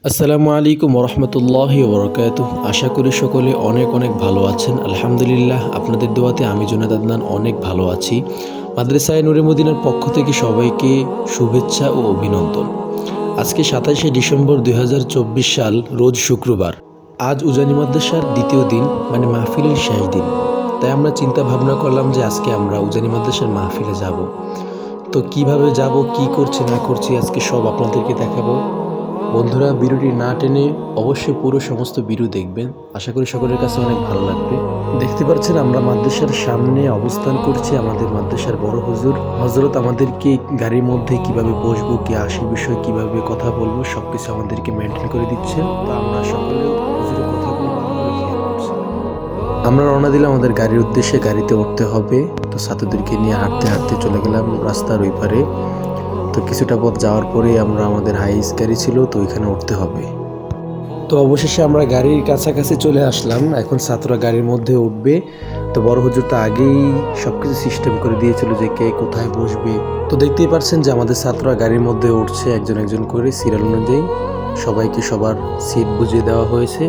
আসসালামু আলাইকুম ওরহমতুল্লাহি ওবরাকাতুহ। আশা করি সকলে অনেক অনেক ভালো আছেন। আলহামদুলিল্লাহ, আপনাদের দোয়াতে আমি জুনায়েদ আদনান অনেক ভালো আছি। মাদ্রাসায়ে নূরে মদিনার পক্ষ থেকে সবাইকে শুভেচ্ছা ও অভিনন্দন। আজকে ২৭শে ডিসেম্বর ২০২৪ সাল, রোজ শুক্রবার। আজ উজানি মাদ্রাসার দ্বিতীয় দিন, মানে মাহফিলের শেষ দিন। তাই আমরা চিন্তা ভাবনা করলাম যে আজকে আমরা উজানি মাদ্রাসার মাহফিলে যাব। তো কিভাবে যাব, কি করছি না করছি, আজকে সব আপনাদেরকে দেখাবো। বন্ধুরা, ভিডিওটি না টেনে অবশ্যই পুরো সমস্ত ভিডিও দেখবেন। আশা করি সকলের কাছে অনেক ভালো লাগবে। দেখতে পাচ্ছেন আমরা মাদ্রাসার সামনে অবস্থান করছি। আমাদের মাদ্রাসার বড় হুজুর হযরত আমাদেরকে গাড়ির মধ্যে কিভাবে বসবো, কি আসি বিষয়, কিভাবে কথা বলবো, সবকিছু আমাদেরকে মেনটেন করে দিচ্ছেন। তো আমরা সকলে হুজুরের কথাগুলো ভালো করে খেয়াল করছি। আমরা রওনা দিলাম আমাদের গাড়ির উদ্দেশ্যে। গাড়িতে উঠতে হবে। তো ছাত্রদেরকে নিয়ে হাঁটতে হাঁটতে চলে গেলাম রাস্তার ওই পারে। তো কিছুটা পথ যাওয়ার পরে আমরা আমাদের হাইস গাড়ি ছিল, তো ওইখানে উঠতে হবে। তো অবশেষে আমরা গাড়ির কাছাকাছি চলে আসলাম। এখন ছাত্ররা গাড়ির মধ্যে উঠবে। তো বড় হুজুর তো আগেই সবকিছু সিস্টেম করে দিয়েছিল যে কে কোথায় বসবে। তো দেখতেই পারছেন যে আমাদের ছাত্ররা গাড়ির মধ্যে উঠছে একজন একজন করে সিরিয়াল অনুযায়ী। সবাইকে সবার সিট বুঝিয়ে দেওয়া হয়েছে।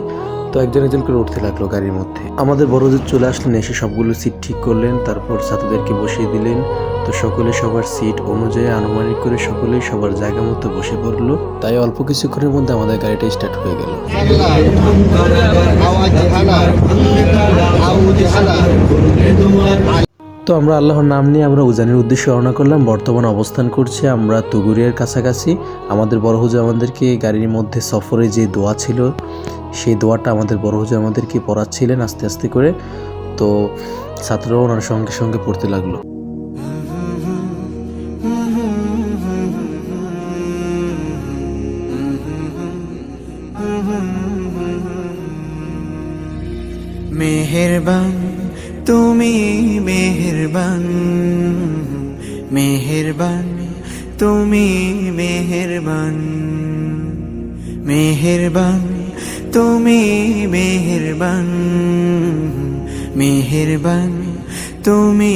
তো একজন একজন করে উঠতে লাগলো গাড়ির মধ্যে। আমাদের বড় হুজুর চলে আসলেন, এসে সবগুলো সিট ঠিক করলেন, তারপর ছাত্রদেরকে বসিয়ে দিলেন। তো সকলে সবার সিট অনুযায়ী আনুমানিক করে সকলেই সবার জায়গা মতো বসে পড়লো। তাই অল্প কিছুক্ষণের মধ্যে আমাদের গাড়িটা স্টার্ট হয়ে গেল। তো আমরা আল্লাহর নাম নিয়ে আমরা উজানির উদ্দেশ্যে রওনা করলাম। বর্তমান অবস্থান করছি আমরা তুগুরিয়ার কাছাকাছি। আমাদের বড় হুজুর আমাদেরকে গাড়ির মধ্যে সফরে যে দোয়া ছিল, সেই দোয়াটা আমাদের বড় হুজুর আমাদেরকে পড়াচ্ছিলেন আস্তে আস্তে করে। তো ছাত্ররাও ওনার সঙ্গে সঙ্গে পড়তে লাগলো। মেহেরবান তুমি, মেহেরবান, মেহেরবান তুমি, মেহেরবান, মেহেরবান তুমি, মেহেরবান, মেহেরবান তুমি,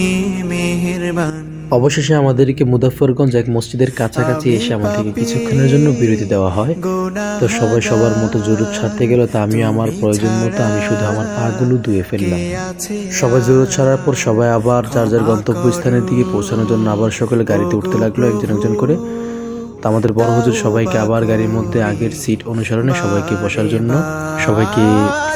মেহেরবান। অবশেষে আমাদেরকে মুজাফফরগঞ্জ এক মসজিদের কাছাকাছি এসে আমাদেরকে কিছুক্ষণের জন্য বিরতি দেওয়া হয়। তো সবাই সবার মতো জরুরত ছাড়তে গেল। তা আমি আমার প্রয়োজন মতো আমি শুধু আমার পাগুলো ধুয়ে ফেললাম। সবাই জরুরত ছাড়ার পর সবাই আবার যার যার গন্তব্যস্থানের দিকে পৌঁছানোর জন্য আবার সকলে গাড়িতে উঠতে লাগলো একজন একজন করে। তো আমাদের বড় হুজুর সবাইকে আবার গাড়ির মধ্যে আগের সিট অনুসরণে সবাইকে বসার জন্য সবাইকে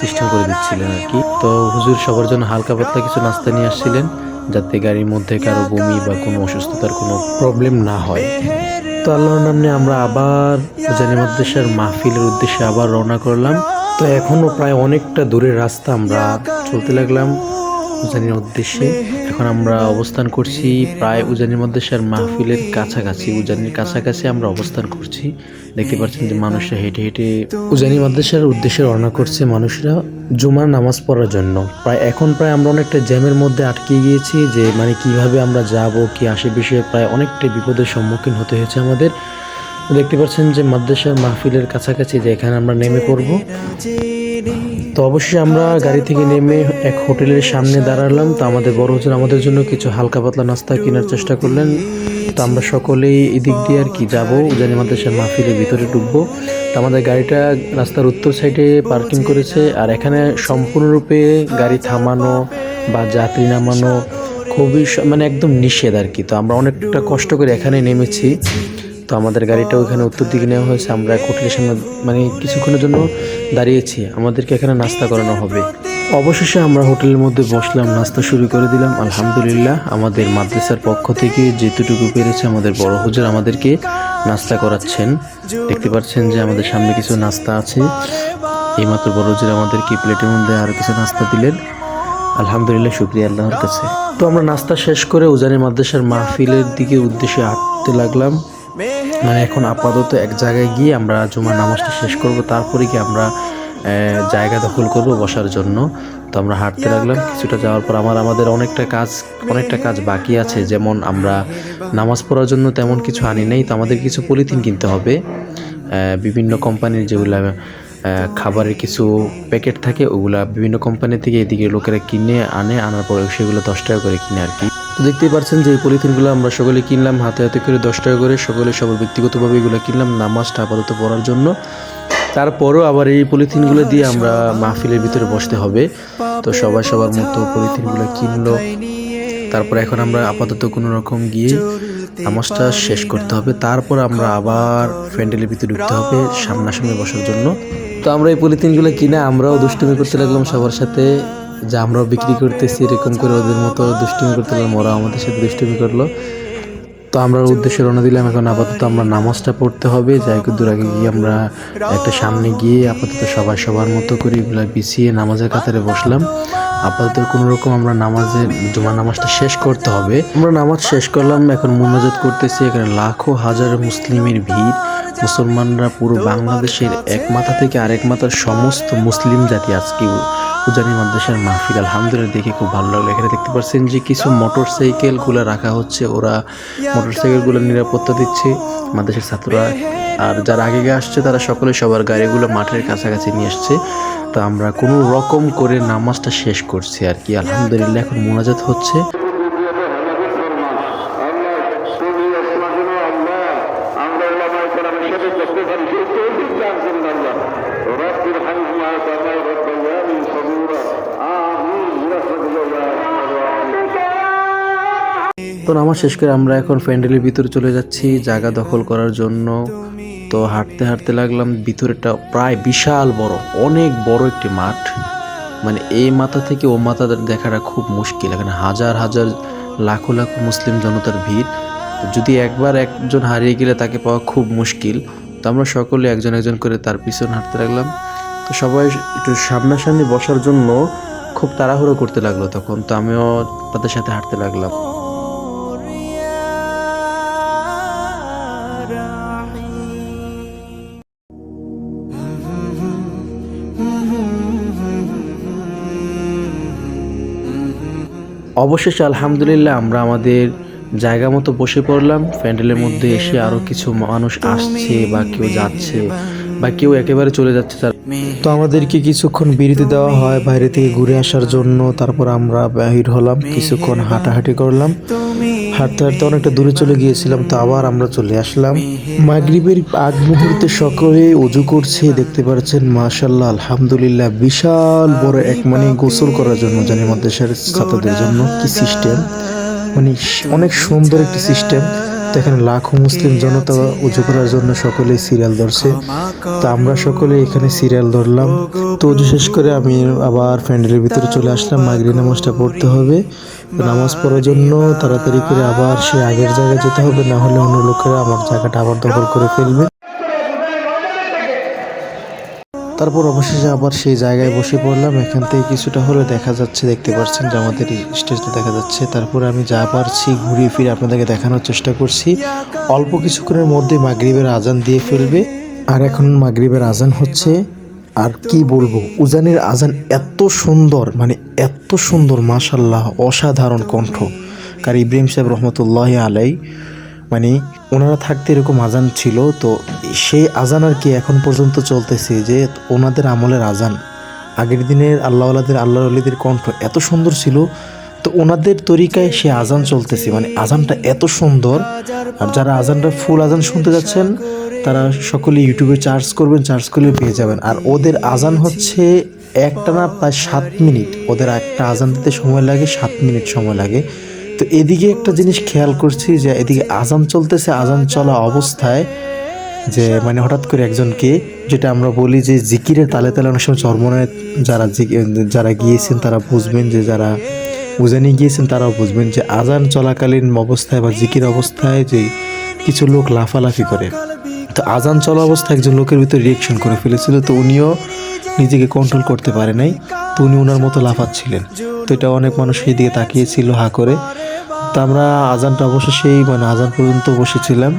সিস্টেম করে দিচ্ছিলেন আর কি। তো হুজুর সবার জন্য হালকা পাতলা কিছু নাস্তা নিয়ে আসছিলেন, যাতে গাড়ির মধ্যে কারো বমি বা কোনো অসুস্থতার কোনো প্রবলেম না হয়। তো আল্লাহর নাম নিয়ে আমরা আবার উজানি মাদ্রাসার মাহফিলের উদ্দেশ্যে আবার রওনা করলাম। তো এখনও প্রায় অনেকটা দূরের রাস্তা আমরা চলতে লাগলাম উজানির উদ্দেশ্যে। এখন আমরা অবস্থান করছি প্রায় উজানি মাদ্রাসার মাহফিলের কাছাকাছি। উজানির কাছাকাছি আমরা অবস্থান করছি। দেখতে পাচ্ছেন যে মানুষরা হেঁটে হেঁটে উজানি মাদ্রাসার উদ্দেশ্যে রওনা করছে, মানুষরা জুমার নামাজ পড়ার জন্য। প্রায় আমরা অনেকটা জ্যামের মধ্যে আটকে গিয়েছি, যে মানে কিভাবে আমরা যাব, কি আসে বিষয়ে প্রায় অনেকটাই বিপদের সম্মুখীন হতে হয়েছে আমাদের। দেখতে পাচ্ছেন যে মাদ্রাসার মাহফিলের কাছাকাছি, যে এখানে আমরা নেমে পড়ব। তো অবশ্যই আমরা গাড়ি থেকে নেমে এক হোটেলের সামনে দাঁড়ালাম। তো আমাদের বড় হুজুর আমাদের জন্য কিছু হালকা পাতলা নাস্তা কেনার চেষ্টা করলেন। তো আমরা সকলেই এদিক দিয়ে আর কি যাবো, উজানি মাদ্রাসার মাহফিলের ভিতরে ঢুকবো। তো আমাদের গাড়িটা রাস্তার উত্তর সাইডে পার্কিং করেছে। আর এখানে সম্পূর্ণরূপে গাড়ি থামানো বা যাত্রী নামানো খুবই মানে একদম নিষেধ আর কি। তো আমরা অনেকটা কষ্ট করে এখানে নেমেছি। তো আমাদের গাড়িটা ওইখানে উত্তর দিকে নেওয়া হয়েছে। আমরা এক হোটেলের সামনে মানে কিছুক্ষণের জন্য দাঁড়িয়েছি, আমাদেরকে এখানে নাস্তা করানো হবে। অবশেষে আমরা হোটেলের মধ্যে বসলাম, নাস্তা শুরু করে দিলাম। আলহামদুলিল্লাহ, আমাদের মাদ্রাসার পক্ষ থেকে যেটুকু পেরেছে আমাদের বড় হুজুর আমাদেরকে নাস্তা করাচ্ছেন। দেখতে পাচ্ছেন যে আমাদের সামনে কিছু নাস্তা আছে। এইমাত্র বড় হুজুর আমাদেরকে প্লেটের মধ্যে আরও কিছু নাস্তা দিলেন। আলহামদুলিল্লাহ, শুকরিয়া আল্লাহর কাছে। তো আমরা নাস্তা শেষ করে উজানি মাদ্রাসার মাহফিলের দিকে উদ্দেশ্যে হাঁটতে লাগলাম। মানে এখন আপাতত এক জায়গায় গিয়ে আমরা জুমার নামাজটা শেষ করব, তারপরে কি আমরা জায়গা দখল করব বসার জন্য। তো আমরা হাঁটতে লাগলাম। কিছুটা যাওয়ার পর আমাদের অনেকটা কাজ বাকি আছে। যেমন আমরা নামাজ পড়ার জন্য তেমন কিছু আনি নাই। তো আমাদের কিছু পলিথিন কিনতে হবে। বিভিন্ন কোম্পানির যেগুলো খাবারের কিছু প্যাকেট থাকে, ওগুলা বিভিন্ন কোম্পানি থেকে এদিকে লোকেরা আনার পরে সেগুলো 10 টাকা করে কিনে আর কি। তো দেখতেই পাচ্ছেন যে এই পলিথিনগুলো আমরা সকলে কিনলাম হাতে হাতে করে 10 টাকা করে, সকলে সবার ব্যক্তিগতভাবে এগুলো কিনলাম নামাজটা আপাতত পড়ার জন্য। তারপরও আবার এই পলিথিনগুলো দিয়ে আমরা মাহফিলের ভিতরে বসতে হবে। তো সবাই সবার মতো পলিথিনগুলো কিনলো। তারপর এখন আমরা আপাতত কোনো রকম গিয়ে নামাজটা শেষ করতে হবে, তারপর আমরা আবার প্যান্ডেলের ভিতরে ঢুকতে হবে সামনাসামনি বসার জন্য। তো আমরা এই পলিথিনগুলো কিনে আমরাও দুষ্টুমি করতে লাগলাম সবার সাথে, যে আমরাও বিক্রি করতেছি এরকম করে ওদের মতো দুষ্টুমি করতে লাগলাম, ওরাও আমাদের সাথে দুষ্টুমি করলো। তো আমরা উদ্দেশ্যে রওনা দিলাম। এখন আপাতত আমরা নামাজটা পড়তে হবে, যাই দূর আগে গিয়ে আমরা একটা সামনে গিয়ে আপাতত সবাই সবার মতো করে এগুলো বিছিয়ে নামাজের কাতারে বসলাম। আপাতত কোনো রকম আমরা জুমার নামাজটা শেষ করতে হবে। আমরা নামাজ শেষ করলাম, এখন মুনাজাত করতেছি। এখানে লাখো হাজার মুসলিমের ভিড়। মুসলমানরা পুরো বাংলাদেশের এক মাথা থেকে আরেক মাথার সমস্ত মুসলিম জাতি আজকে উজানি মাদ্রাসার মাহফিল। আলহামদুলিল্লাহ, দেখে খুব ভালো লাগলো। এখানে দেখতে পাচ্ছেন যে কিছু মোটরসাইকেলগুলো রাখা হচ্ছে, ওরা মোটরসাইকেলগুলো নিরাপত্তা দিচ্ছে মাদ্রাসার ছাত্ররা। আর যারা আগে আসছে তারা সকলে সবার গাড়িগুলো মাঠের কাছাকাছি নিয়ে আসছে। তো আমরা কোনো রকম করে নামাজটা শেষ করছি আর কি। আলহামদুলিল্লাহ, এখন মোনাজাত হচ্ছে। তো নামাজ শেষ করে আমরা এখন প্যান্ডেলের ভিতরে চলে যাচ্ছি জায়গা দখল করার জন্য। তো হাঁটতে হাঁটতে লাগলাম, ভিতরেটা প্রায় বিশাল বড়, অনেক বড় একটি মাঠ। মানে এই মাথা থেকে ও মাথা দেখাটা খুব মুশকিল। এখানে হাজার হাজার লাখো লাখো মুসলিম জনতার ভিড়। যদি একবার একজন হারিয়ে গেলে তাকে পাওয়া খুব মুশকিল। তো আমরা সকলে একজন একজন করে তার পিছনে হাঁটতে লাগলাম। তো সবাই একটু সামনাসামনি বসার জন্য খুব তাড়াহুড়ো করতে লাগলো তখন। তো আমিও তাদের সাথে হাঁটতে লাগলাম। অবশেষে আলহামদুলিল্লাহ আমরা আমাদের জায়গা মতো বসে পড়লাম। প্যান্ডেলের মধ্যে এসে আরও কিছু মানুষ আসছে বা কেউ যাচ্ছে বা কেউ একেবারে চলে যাচ্ছে। তো আমাদেরকে কিছুক্ষণ বিরতি দেওয়া হয় বাইরে থেকে ঘুরে আসার জন্য। তারপর আমরা বাহির হলাম, কিছুক্ষণ হাঁটাহাঁটি করলাম। হাঁটতে হাঁটতে অনেকটা দূরে চলে গিয়েছিলাম, তো আবার আমরা চলে আসলাম। মাগরিবের আগ মুহূর্তে সকলে ওযু করছে, দেখতে পাচ্ছেন। মাশাআল্লাহ, আলহামদুলিল্লাহ, বিশাল বড় এক গোসল করার জন্য জানি মাদ্রাসার ছাত্রদের জন্য কি সিস্টেম, মানে অনেক সুন্দর একটি সিস্টেম। তো এখানে লাখো মুসলিম জনতা উজু করার জন্য সকলে সিরিয়াল ধরছে। তো আমরা সকলে এখানে সিরিয়াল ধরলাম। তো উজু শেষ করে আমি আবার প্যান্ডেলের ভিতরে চলে আসলাম। মাগরিব নামাজটা পড়তে হবে। নামাজ পড়ার জন্য তাড়াতাড়ি করে আবার সে আগের জায়গায় যেতে হবে, না হলে অন্য লোকেরা আমার জায়গাটা আবার দখল করে ফেলবে। তারপর অবশেষে আবার সেই জায়গায় বসে পড়লাম। এখান থেকে কিছুটা হলে দেখা যাচ্ছে, দেখতে পাচ্ছেন যে আমাদের স্টেজটা দেখা যাচ্ছে। তারপরে আমি যা পারছি ঘুরিয়ে ফিরে আপনাদেরকে দেখানোর চেষ্টা করছি। অল্প কিছুক্ষণের মধ্যে মাগরিবের আজান দিয়ে ফেলবে। আর এখন মাগরিবের আজান হচ্ছে। আর কি বলবো, উজানির আজান এত সুন্দর, মানে এত সুন্দর, মাশাআল্লাহ, অসাধারণ কণ্ঠ। কার ইব্রাহিম সাহেব রহমতুল্লাহ আলাই, মানে ওনারা থাকতে এরকম আজান ছিল। তো সেই আজান আর কি এখন পর্যন্ত চলতেছে, যে ওনাদের আমলের আজান। আগের দিনের আল্লাহর কণ্ঠ এত সুন্দর ছিল, তো ওনাদের তরিকায় সে আজান চলতেছে, মানে আজানটা এত সুন্দর। আর যারা আজানটা ফুল আজান শুনতে যাচ্ছেন তারা সকলে ইউটিউবে চার্জ করবেন, চার্জ করলে পেয়ে যাবেন। আর ওদের আজান হচ্ছে একটানা প্রায় 7 মিনিট, ওদের একটা আজান দিতে সময় লাগে 7 মিনিট সময় লাগে। তো এদিকে একটা জিনিস খেয়াল করছি, যে এদিকে আজান চলতেছে, আজান চলা অবস্থায় যে মানে হঠাৎ করে একজনকে, যেটা আমরা বলি যে জিকিরের তালে তালে অনেক সময় চরমনায় যারা গিয়েছেন তারা বুঝবেন, যে যারা উজানি গিয়েছেন তারাও বুঝবেন, যে আজান চলাকালীন অবস্থায় বা জিকির অবস্থায় যে কিছু লোক লাফালাফি করে। তো আজান চলা অবস্থায় একজন লোকের ভিতরে রিয়েকশন করে ফেলেছিল। তো উনিও নিজেকে কন্ট্রোল করতে পারে নাই, তো উনি ওনার মতো লাফাচ্ছিলেন। তো এটা অনেক মানুষ সেই দিকে তাকিয়েছিল হা করে। তো আমরা আজানটা অবশ্য সেই মানে আজান পর্যন্ত বসেছিলাম।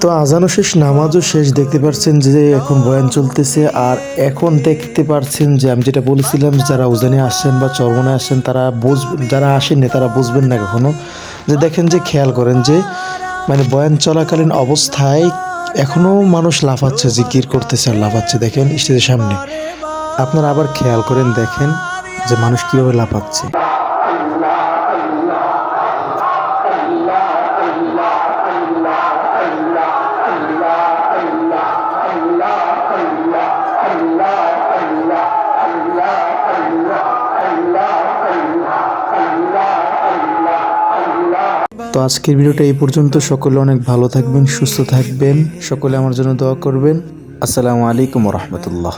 তো আজানও শেষ, নামাজও শেষ। দেখতে পাচ্ছেন যে এখন বয়ান চলতেছে। আর এখন দেখতে পাচ্ছেন যে আমি যেটা বলেছিলাম, যারা উজানে আসছেন বা চরমনে আসছেন তারা যারা আসেননি তারা বুঝবেন না কখনো। যে দেখেন, যে খেয়াল করেন যে মানে বয়ান চলাকালীন অবস্থায় এখনো মানুষ লাফাচ্ছে, জিকির করতেছে আর লাফাচ্ছে। দেখেন স্টেজের সামনে, আপনারা আবার খেয়াল করেন, দেখেন যে মানুষ কিভাবে লাফাচ্ছে। তো আজকের ভিডিওটা এই পর্যন্ত। সকলে অনেক ভালো থাকবেন, সুস্থ থাকবেন, সকলে আমার জন্য দোয়া করবেন। আসসালামু আলাইকুম রহমতুল্লাহ।